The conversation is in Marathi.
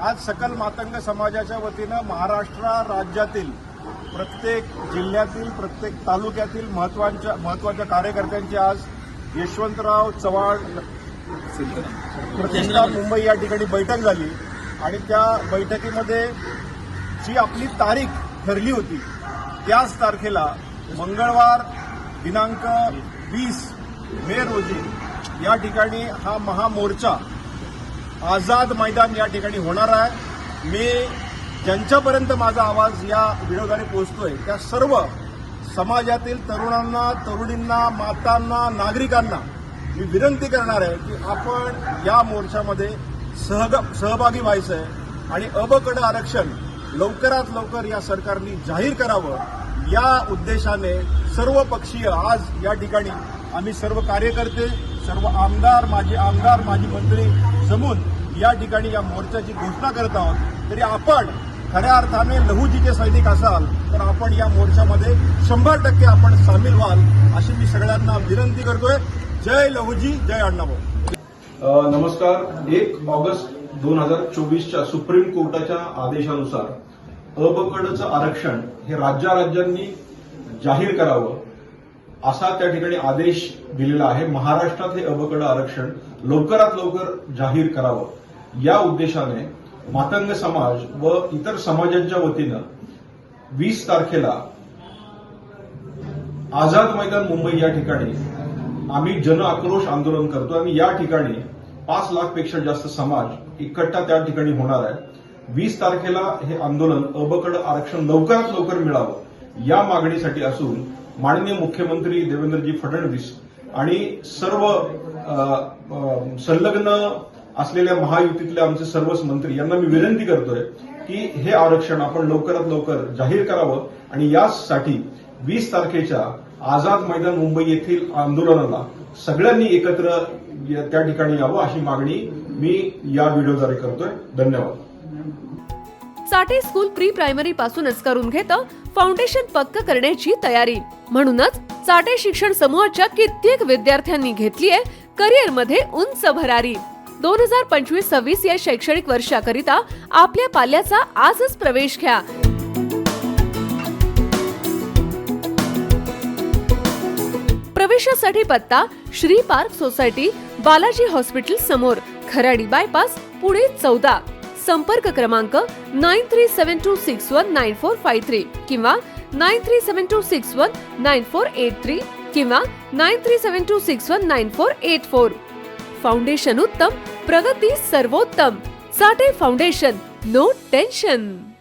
आज सकल मातंग समाजाच्या वतीनं महाराष्ट्र राज्यातील प्रत्येक जिल्ह्यातील प्रत्येक तालुक्यातील महत्वाच्या कार्यकर्त्यांची आज यशवंतराव चव्हाण प्रतिष्ठान मुंबई या ठिकाणी बैठक झाली आणि त्या बैठकीमध्ये जी आपली तारीख ठरली होती त्याच तारखेला मंगळवार दिनांक 20 मे रोजी या ठिकाणी हा महामोर्चा आझाद मैदान या ठिकाणी होणार आहे। मी ज्यांच्यापर्यंत माझा आवाज या व्हिडिओद्वारे पोहोचतोय त्या सर्व समाजातील तरुणांना, तरुणींना, मातांना, नागरिकांना मी विनंती करणार आहे की आपण या मोर्चामध्ये सहभागी व्हायचं आहे आणि अबकड आरक्षण लवकरात लवकर या सरकारने जाहीर करावं या उद्देशाने सर्व पक्षीय आज या ठिकाणी आम्ही सर्व कार्यकर्ते, सर्व आमदार, माजी मंत्री जमून या ठिकाणी या मोर्चाची घोषणा करत आहोत। तरी आपण खऱ्या अर्थाने लहुजीचे सैनिक असाल तर आपण या मोर्चामध्ये 100% आपण सामील व्हाल अशी मी सगळ्यांना विनंती करतोय। जय लहुजी, जय अण्णाभाऊ। नमस्कार। 1 ऑगस्ट 2024च्या सुप्रीम कोर्टाच्या आदेशानुसार अबकडचं आरक्षण हे राज्यांनी जाहीर करावं असा त्या ठिकाणी आदेश दिलेला आहे। महाराष्ट्रात हे अबकड आरक्षण लवकरात लवकर जाहीर करावं या उद्देशाने मातंग समाज व इतर समाजांच्या वतीनं 20 तारखेला आझाद मैदान मुंबई या ठिकाणी आम्ही जन आक्रोश आंदोलन करतो आणि या ठिकाणी 5 लाखपेक्षा जास्त समाज इकट्ठा त्या ठिकाणी होणार आहे। 20 तारखेला हे आंदोलन अबकड आरक्षण लवकरात लवकर मिळावं या मागणीसाठी असून माननीय मुख्यमंत्री देवेंद्रजी फडणवीस आणि सर्व संलग्न असलेल्या महायुतीतले आमचे सर्वच मंत्री यांना मी विनंती करतोय की हे आरक्षण आपण लवकरात लवकर जाहीर करावं आणि यासाठी 20 तारखेच्या आझाद मैदान मुंबई येथील आंदोलनाला सगळ्यांनी एकत्र त्या ठिकाणी यावं अशी मागणी मी या व्हिडिओद्वारे करतोय। धन्यवाद। चाटे स्कूल प्री प्रायमरी पासूनच करून घेतं फाउंडेशन पक्क करण्याची तयारी। म्हणूनच चाटे शिक्षण समूहाच्या कित्येक विद्यार्थ्यांनी घेतलीये करिअर मध्ये उंच भरारी। 2025-26 या शैक्षणिक वर्षाकरिता आपल्या पाल्याचा आजच प्रवेश घ्या। प्रवेशासाठी पत्ता Shri park society, Balaji hospital समोर, खराडी बायपास, पुणे 14। संपर्क क्रमांक 9372619453 किंवा 9372619483 किंवा 9372619484। फाउंडेशन उत्तम, प्रगती सर्वोत्तम। Chate foundation, no tension.